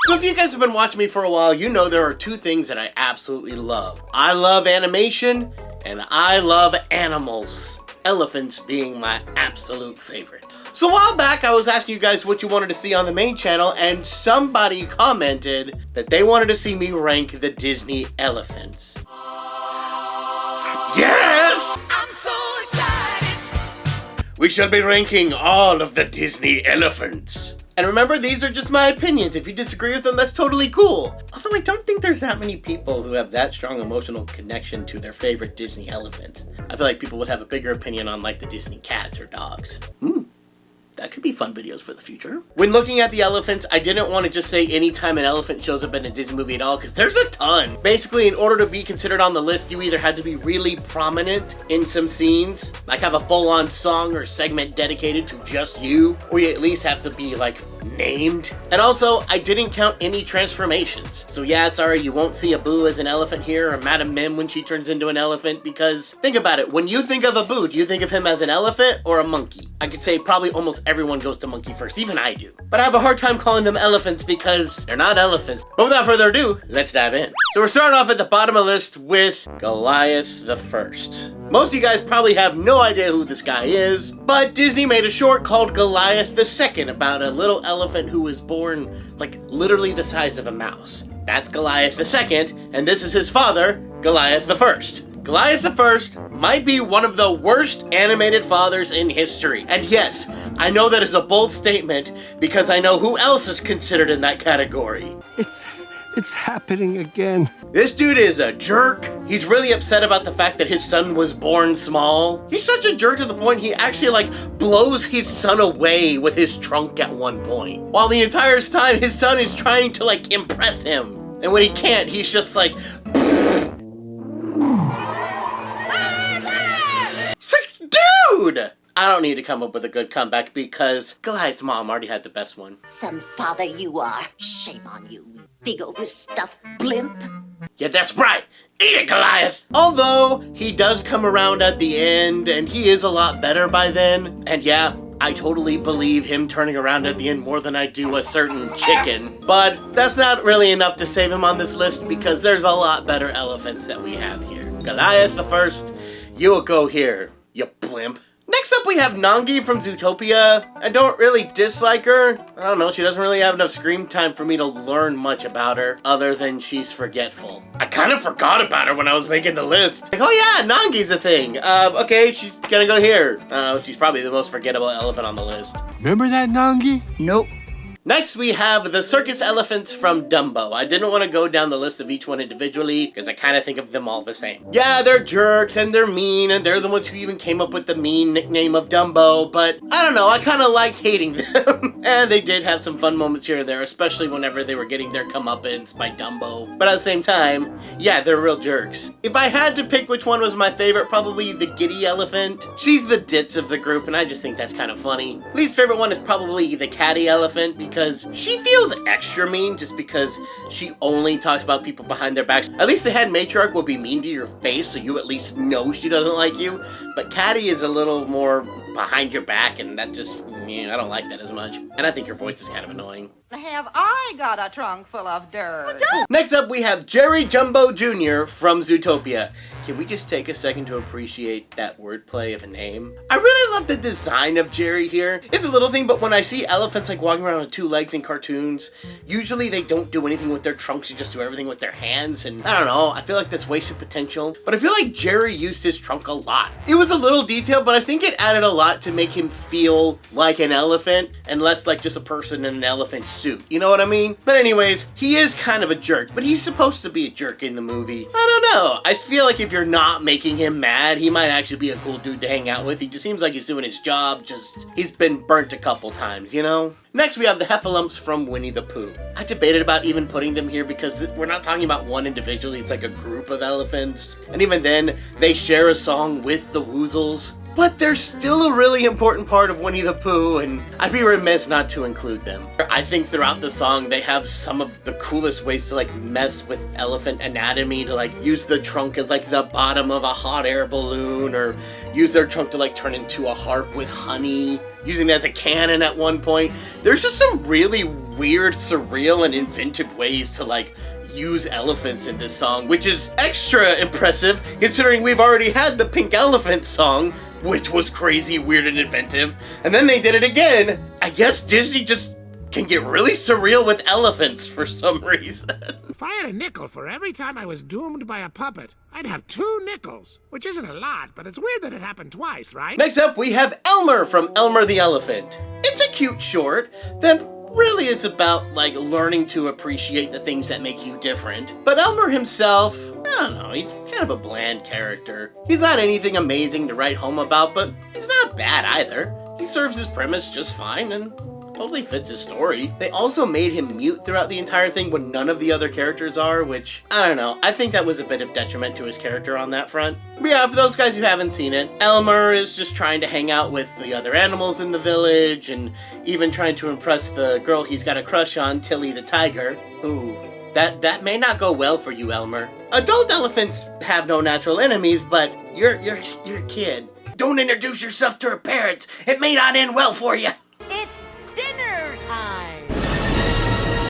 So if you guys have been watching me for a while, you know there are two things that I absolutely love. I love animation, and I love animals. Elephants being my absolute favorite. So a while back, I was asking you guys what you wanted to see on the main channel, and somebody commented that they wanted to see me rank the Disney elephants. Yes! I'm so excited! We shall be ranking all of the Disney elephants. And remember, these are just my opinions. If you disagree with them, that's totally cool. Although I don't think there's that many people who have that strong emotional connection to their favorite Disney elephant. I feel like people would have a bigger opinion on like the Disney cats or dogs. That could be fun videos for the future. When looking at the elephants, I didn't want to just say anytime an elephant shows up in a Disney movie at all, because there's a ton. Basically, in order to be considered on the list, you either had to be really prominent in some scenes, like have a full-on song or segment dedicated to just you, or you at least have to be like named. And also, I didn't count any transformations. So yeah, sorry, you won't see Abu as an elephant here, or Madame Mim when she turns into an elephant, because think about it, when you think of Abu, do you think of him as an elephant or a monkey? I could say probably almost everyone goes to monkey first, even I do. But I have a hard time calling them elephants because they're not elephants. But without further ado, let's dive in. So we're starting off at the bottom of the list with Goliath the First. Most of you guys probably have no idea who this guy is, but Disney made a short called Goliath the Second about a little elephant who was born like literally the size of a mouse. That's Goliath the Second, and this is his father, Goliath the First. Goliath the First might be one of the worst animated fathers in history. And yes, I know that is a bold statement because I know who else is considered in that category. It's happening again. This dude is a jerk. He's really upset about the fact that his son was born small. He's such a jerk to the point he actually like blows his son away with his trunk at one point. While the entire time his son is trying to like impress him. And when he can't, he's just like, dude! I don't need to come up with a good comeback because Goliath's mom already had the best one. Some father you are. Shame on you, big overstuffed blimp. Yeah, that's right. Eat it, Goliath! Although, he does come around at the end, and he is a lot better by then. And yeah, I totally believe him turning around at the end more than I do a certain chicken. But that's not really enough to save him on this list because there's a lot better elephants that we have here. Goliath the First, you will go here, you blimp. Next up we have Nangi from Zootopia. I don't really dislike her. I don't know, she doesn't really have enough screen time for me to learn much about her, other than she's forgetful. I kind of forgot about her when I was making the list. Like, oh yeah, Nangi's a thing. Okay, she's gonna go here. She's probably the most forgettable elephant on the list. Remember that, Nangi? Nope. Next, we have the circus elephants from Dumbo. I didn't want to go down the list of each one individually because I kind of think of them all the same. Yeah, they're jerks and they're mean and they're the ones who even came up with the mean nickname of Dumbo, but I don't know, I kind of liked hating them. And they did have some fun moments here and there, especially whenever they were getting their comeuppance by Dumbo. But at the same time, yeah, they're real jerks. If I had to pick which one was my favorite, probably the giddy elephant. She's the ditz of the group and I just think that's kind of funny. Least favorite one is probably the catty elephant because she feels extra mean just because she only talks about people behind their backs. At least the head matriarch will be mean to your face so you at least know she doesn't like you. But Catty is a little more behind your back and that just, I don't like that as much. And I think your voice is kind of annoying. Have I got a trunk full of dirt? Next up we have Jerry Jumbo Jr. from Zootopia. Can we just take a second to appreciate that wordplay of a name? I really love the design of Jerry here. It's a little thing, but when I see elephants like walking around on two legs in cartoons, usually they don't do anything with their trunks, they just do everything with their hands, and I don't know, I feel like that's wasted potential. But I feel like Jerry used his trunk a lot. It was a little detail, but I think it added a lot to make him feel like an elephant and less like just a person in an elephant suit. You know what I mean? But anyways, he is kind of a jerk, but he's supposed to be a jerk in the movie. I don't know. I feel like if you're not making him mad, he might actually be a cool dude to hang out with. He just seems like he's doing his job, just he's been burnt a couple times, you know? Next, we have the Heffalumps from Winnie the Pooh. I debated about even putting them here because we're not talking about one individually, it's like a group of elephants. And even then, they share a song with the Woozles. but they're still a really important part of Winnie the Pooh, and I'd be remiss not to include them. I think throughout the song, they have some of the coolest ways to like mess with elephant anatomy, to like use the trunk as like the bottom of a hot air balloon, or use their trunk to like turn into a harp with honey, using it as a cannon at one point. There's just some really weird, surreal, and inventive ways to like use elephants in this song, which is extra impressive considering we've already had the Pink Elephant song, which was crazy, weird, and inventive, and then they did it again. I guess Disney just can get really surreal with elephants for some reason. If I had a nickel for every time I was doomed by a puppet, I'd have 2 nickels, which isn't a lot, but it's weird that it happened twice, right? Next up, we have Elmer from Elmer the Elephant. It's a cute short that really is about like learning to appreciate the things that make you different. But Elmer himself, I don't know, he's kind of a bland character. He's not anything amazing to write home about, but he's not bad either. He serves his premise just fine and totally fits his story. They also made him mute throughout the entire thing when none of the other characters are, which, I don't know, I think that was a bit of detriment to his character on that front. But yeah, for those guys who haven't seen it, Elmer is just trying to hang out with the other animals in the village, and even trying to impress the girl he's got a crush on, Tilly the tiger. Ooh, that may not go well for you, Elmer. Adult elephants have no natural enemies, but you're a kid. Don't introduce yourself to her parents. It may not end well for you. It's dinner time.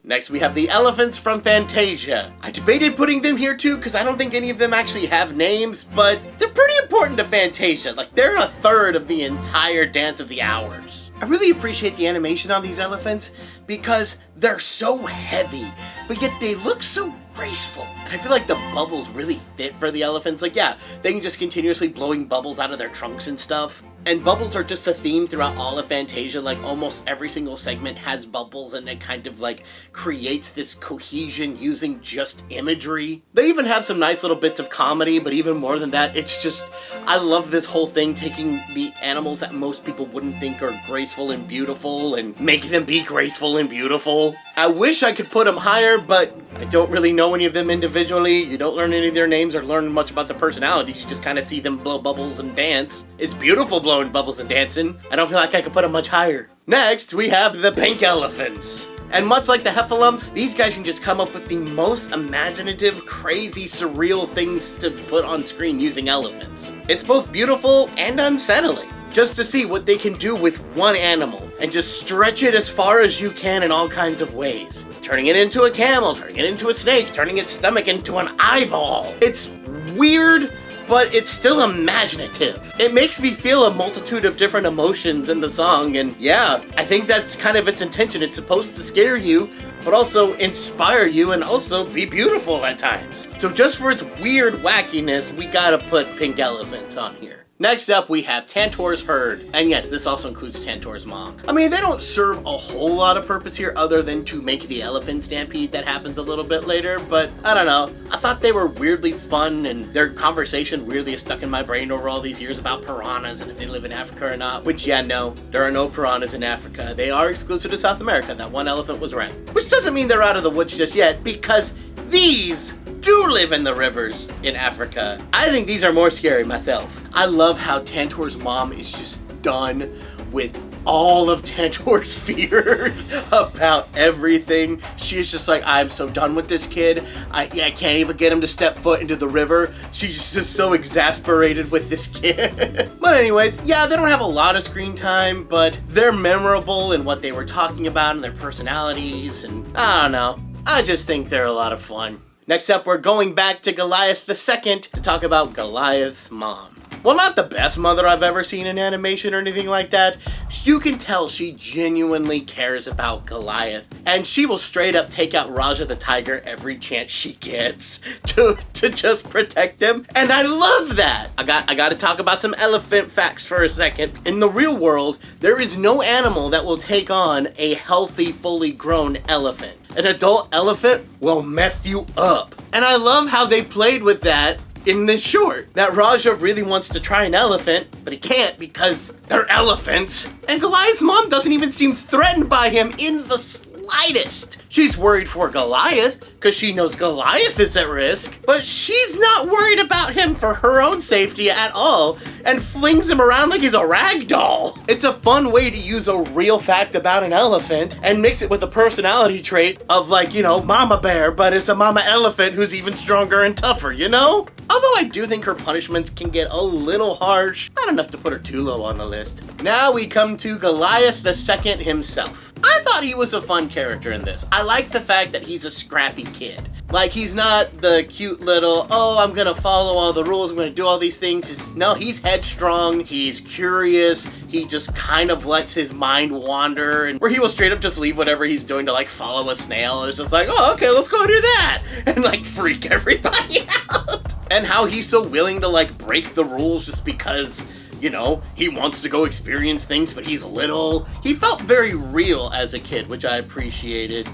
Next, we have the elephants from Fantasia. I debated putting them here too, because I don't think any of them actually have names, but they're pretty important to Fantasia. Like, they're a third of the entire Dance of the Hours. I really appreciate the animation on these elephants because they're so heavy, but yet they look so graceful. And I feel like the bubbles really fit for the elephants. Like, yeah, they can just continuously blowing bubbles out of their trunks and stuff. And bubbles are just a theme throughout all of Fantasia. Like, almost every single segment has bubbles, and it kind of like creates this cohesion using just imagery. They even have some nice little bits of comedy, but even more than that, it's just, I love this whole thing, taking the animals that most people wouldn't think are graceful and beautiful and make them be graceful and beautiful. I wish I could put them higher, but I don't really know any of them individually. You don't learn any of their names or learn much about their personalities. You just kind of see them blow bubbles and dance. It's beautiful blowing bubbles and dancing. I don't feel like I could put them much higher. Next, we have the Pink Elephants. And much like the Heffalumps, these guys can just come up with the most imaginative, crazy, surreal things to put on screen using elephants. It's both beautiful and unsettling, just to see what they can do with one animal and just stretch it as far as you can in all kinds of ways. Turning it into a camel, turning it into a snake, turning its stomach into an eyeball. It's weird, but it's still imaginative. It makes me feel a multitude of different emotions in the song, and yeah, I think that's kind of its intention. It's supposed to scare you, but also inspire you and also be beautiful at times. So just for its weird wackiness, we gotta put Pink Elephants on here. Next up, we have Tantor's herd. And yes, this also includes Tantor's mom. I mean, they don't serve a whole lot of purpose here other than to make the elephant stampede that happens a little bit later, but I don't know. I thought they were weirdly fun, and their conversation weirdly is stuck in my brain over all these years about piranhas and if they live in Africa or not, which, yeah, no, there are no piranhas in Africa. They are exclusive to South America. That one elephant was right. Which doesn't mean they're out of the woods just yet, because these do live in the rivers in Africa. I think these are more scary myself. I love how Tantor's mom is just done with all of Tantor's fears about everything. She is just like, I'm so done with this kid. I can't even get him to step foot into the river. She's just so exasperated with this kid. But anyways, yeah, they don't have a lot of screen time, but they're memorable in what they were talking about and their personalities, and I don't know. I just think they're a lot of fun. Next up, we're going back to Goliath II to talk about Goliath's mom. Well, not the best mother I've ever seen in animation or anything like that. You can tell she genuinely cares about Goliath, and she will straight up take out Raja the tiger every chance she gets to just protect him, and I love that. I got to talk about some elephant facts for a second. In the real world, there is no animal that will take on a healthy, fully grown elephant. An adult elephant will mess you up. And I love how they played with that in this short. That Raja really wants to try an elephant, but he can't because they're elephants. And Goliath's mom doesn't even seem threatened by him in the slightest. slightest. She's worried for Goliath because she knows Goliath is at risk, but she's not worried about him for her own safety at all and flings him around like he's a rag doll. It's a fun way to use a real fact about an elephant and mix it with a personality trait of like, you know, mama bear, but it's a mama elephant who's even stronger and tougher, you know? Although I do think her punishments can get a little harsh, not enough to put her too low on the list. Now we come to Goliath II himself. I thought he was a fun character in this. I like the fact that he's a scrappy kid. Like, he's not the cute little, oh, I'm gonna follow all the rules, I'm gonna do all these things. No, he's headstrong, he's curious, he just kind of lets his mind wander, and where he will straight up just leave whatever he's doing to like follow a snail. It's just like, oh, okay, let's go do that, and like freak everybody out. And how he's so willing to like break the rules just because, you know, he wants to go experience things, but he's little. He felt very real as a kid, which I appreciated.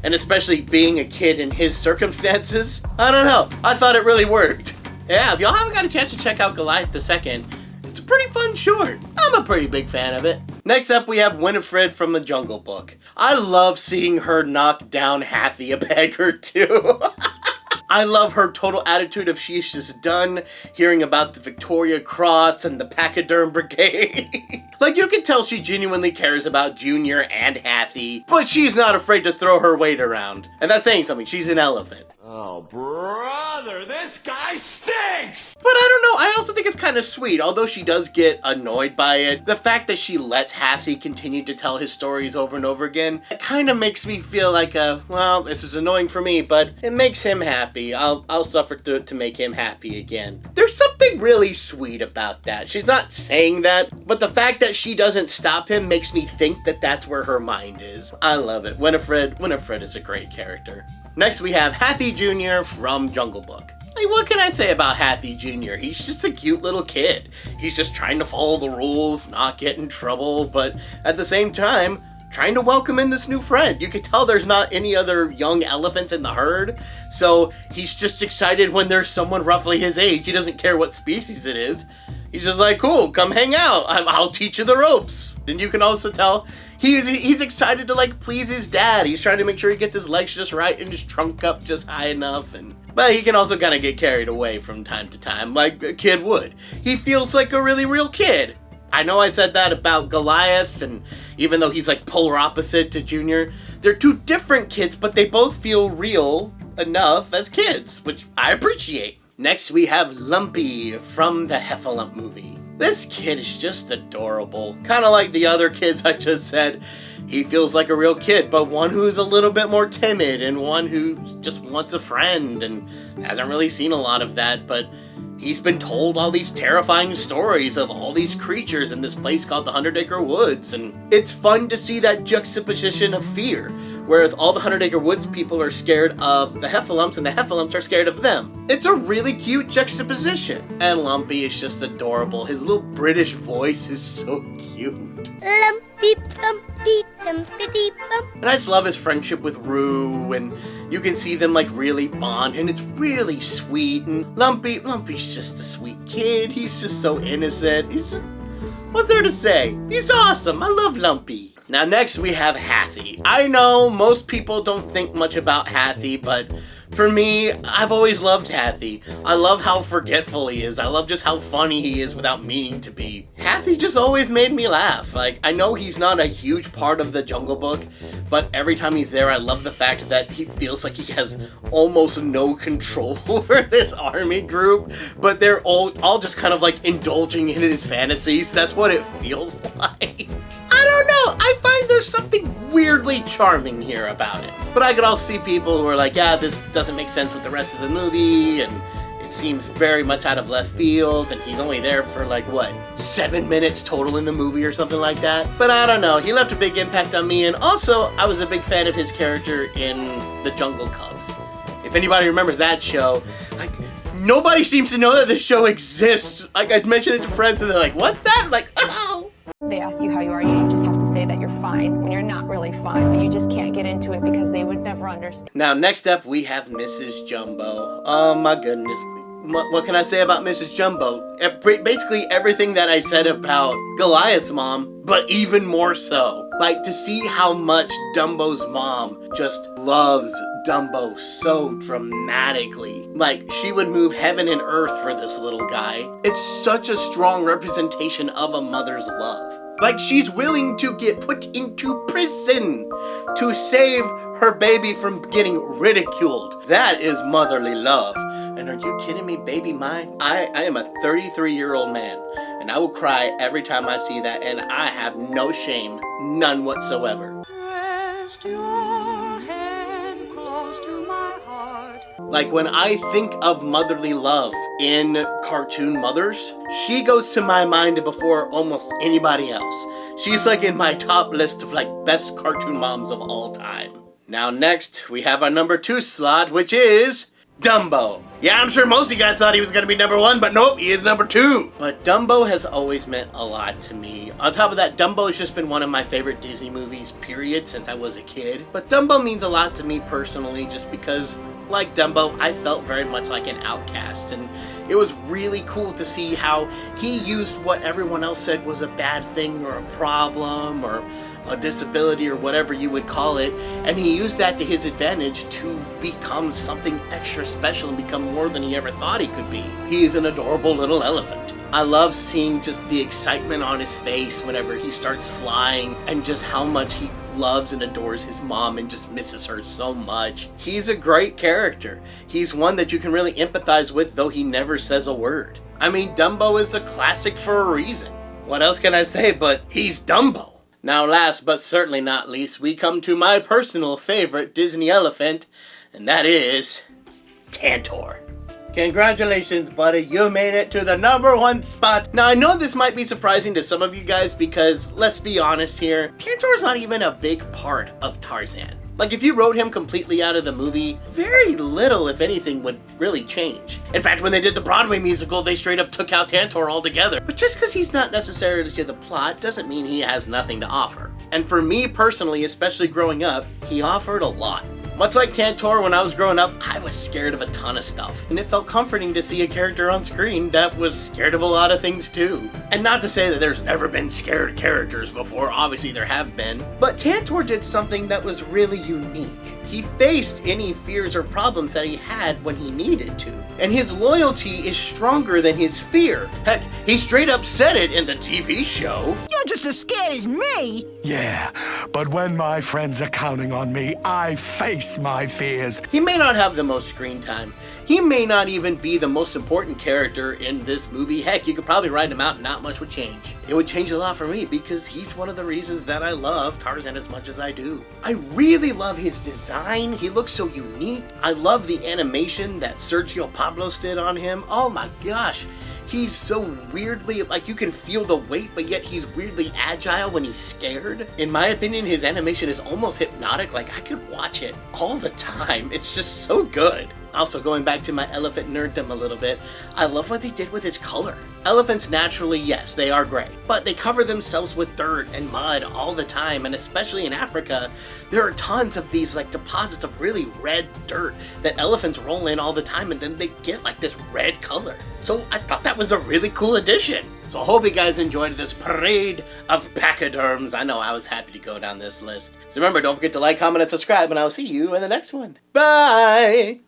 And especially being a kid in his circumstances, I don't know, I thought it really worked. Yeah, if y'all haven't got a chance to check out Goliath II, it's a pretty fun short. I'm a pretty big fan of it. Next up, we have Winifred from the Jungle Book. I love seeing her knock down Hathy a peg or two. I love her total attitude of she's just done hearing about the Victoria Cross and the Pachyderm Brigade. Like, you can tell she genuinely cares about Junior and Hathy, but she's not afraid to throw her weight around. And that's saying something, she's an elephant. Oh, brother, this guy stinks! But I don't know, I also think it's kind of sweet, although she does get annoyed by it. The fact that she lets Hathy continue to tell his stories over and over again, it kind of makes me feel like, well, this is annoying for me, but it makes him happy. I'll suffer through it to make him happy again. There's something really sweet about that. She's not saying that, but the fact that she doesn't stop him makes me think that that's where her mind is. I love it. Winifred is a great character. Next, we have Hathy Jr. from Jungle Book. Like, what can I say about Hathy Jr.? He's just a cute little kid. He's just trying to follow the rules, not get in trouble, but at the same time, trying to welcome in this new friend. You can tell there's not any other young elephants in the herd, so he's just excited when there's someone roughly his age. He doesn't care what species it is. He's just like, cool, come hang out. I'll teach you the ropes. And you can also tell he's excited to like please his dad. He's trying to make sure he gets his legs just right and his trunk up just high enough. But he can also kind of get carried away from time to time, like a kid would. He feels like a really real kid. I know I said that about Goliath, and even though he's like polar opposite to Junior, they're two different kids, but they both feel real enough as kids, which I appreciate. Next, we have Lumpy from the Heffalump movie. This kid is just adorable. Kind of like the other kids I just said. He feels like a real kid, but one who's a little bit more timid and one who just wants a friend and hasn't really seen a lot of that, but he's been told all these terrifying stories of all these creatures in this place called the 100-Acre Woods, and it's fun to see that juxtaposition of fear. Whereas all the 100-Acre Woods people are scared of the Heffalumps and the Heffalumps are scared of them. It's a really cute juxtaposition. And Lumpy is just adorable. His little British voice is so cute. Lumpy, bumpy, dumpity, bump. And I just love his friendship with Roo, and you can see them like really bond, and it's really sweet. And Lumpy's just a sweet kid. He's just so innocent. He's just, what's there to say? He's awesome. I love Lumpy. Now next we have Hathy. I know most people don't think much about Hathy, but for me, I've always loved Hathy. I love how forgetful he is. I love just how funny he is without meaning to be. Hathy just always made me laugh. Like, I know he's not a huge part of the Jungle Book, but every time he's there, I love the fact that he feels like he has almost no control over this army group, but they're all just kind of like indulging in his fantasies. That's what it feels like. I don't know, I find there's something weirdly charming here about it. But I could also see people who are like, yeah, this doesn't make sense with the rest of the movie, and it seems very much out of left field, and he's only there for like, what, 7 minutes total in the movie or something like that? But I don't know, he left a big impact on me, and also, I was a big fan of his character in The Jungle Cubs. If anybody remembers that show, like, nobody seems to know that this show exists. Like, I'd mention it to friends, and they're like, what's that? I'm like, oh! They ask you how you are, you just have to say that you're fine when you're not really fine, but you just can't get into it because they would never understand. Now, next up, we have Mrs. Jumbo. Oh my goodness. What can I say about Mrs. Jumbo? Basically everything that I said about Goliath's mom, but even more so. Like, to see how much Dumbo's mom just loves Dumbo so dramatically. Like, she would move heaven and earth for this little guy. It's such a strong representation of a mother's love. Like, she's willing to get put into prison to save her baby from getting ridiculed. That is motherly love. And are you kidding me, baby mine? I am a 33-year-old man, and I will cry every time I see that, and I have no shame, none whatsoever. Rest your head close to my heart. Like, when I think of motherly love in cartoon mothers, she goes to my mind before almost anybody else. She's like in my top list of like best cartoon moms of all time. Now next, we have our number 2 slot, which is Dumbo. Yeah, I'm sure most of you guys thought he was gonna be number 1, but nope, he is number 2. But Dumbo has always meant a lot to me. On top of that, Dumbo has just been one of my favorite Disney movies, period, since I was a kid. But Dumbo means a lot to me personally, just because, like Dumbo, I felt very much like an outcast, and it was really cool to see how he used what everyone else said was a bad thing or a problem or a disability or whatever you would call it, and he used that to his advantage to become something extra special and become more than he ever thought he could be. He is an adorable little elephant. I love seeing just the excitement on his face whenever he starts flying, and just how much he loves and adores his mom and just misses her so much. He's a great character. He's one that you can really empathize with, though he never says a word. I mean, Dumbo is a classic for a reason. What else can I say but he's Dumbo? Now last but certainly not least, we come to my personal favorite Disney elephant, and that is Tantor. Congratulations, buddy, you made it to the number 1 spot. Now I know this might be surprising to some of you guys because, let's be honest here, Tantor's not even a big part of Tarzan. Like, if you wrote him completely out of the movie, very little, if anything, would really change. In fact, when they did the Broadway musical, they straight up took out Tantor altogether. But just because he's not necessarily to the plot doesn't mean he has nothing to offer. And for me personally, especially growing up, he offered a lot. Much like Tantor, when I was growing up, I was scared of a ton of stuff, and it felt comforting to see a character on screen that was scared of a lot of things too. And not to say that there's never been scared characters before, obviously there have been, but Tantor did something that was really unique. He faced any fears or problems that he had when he needed to, and his loyalty is stronger than his fear. Heck, he straight up said it in the TV show. You're just as scared as me. Yeah, but when my friends are counting on me, I face my fears. He may not have the most screen time. He may not even be the most important character in this movie. Heck, you could probably write him out and not much would change. It would change a lot for me because he's one of the reasons that I love Tarzan as much as I do. I really love his design. He looks so unique. I love the animation that Sergio Pablos did on him. Oh my gosh. He's so weirdly, like, you can feel the weight, but yet he's weirdly agile when he's scared. In my opinion, his animation is almost hypnotic. Like, I could watch it all the time. It's just so good. Also, going back to my elephant nerddom a little bit, I love what they did with his color. Elephants naturally, yes, they are gray, but they cover themselves with dirt and mud all the time, and especially in Africa, there are tons of these like deposits of really red dirt that elephants roll in all the time, and then they get like this red color. So I thought that was a really cool addition. So I hope you guys enjoyed this parade of pachyderms. I know I was happy to go down this list. So remember, don't forget to like, comment, and subscribe, and I'll see you in the next one. Bye!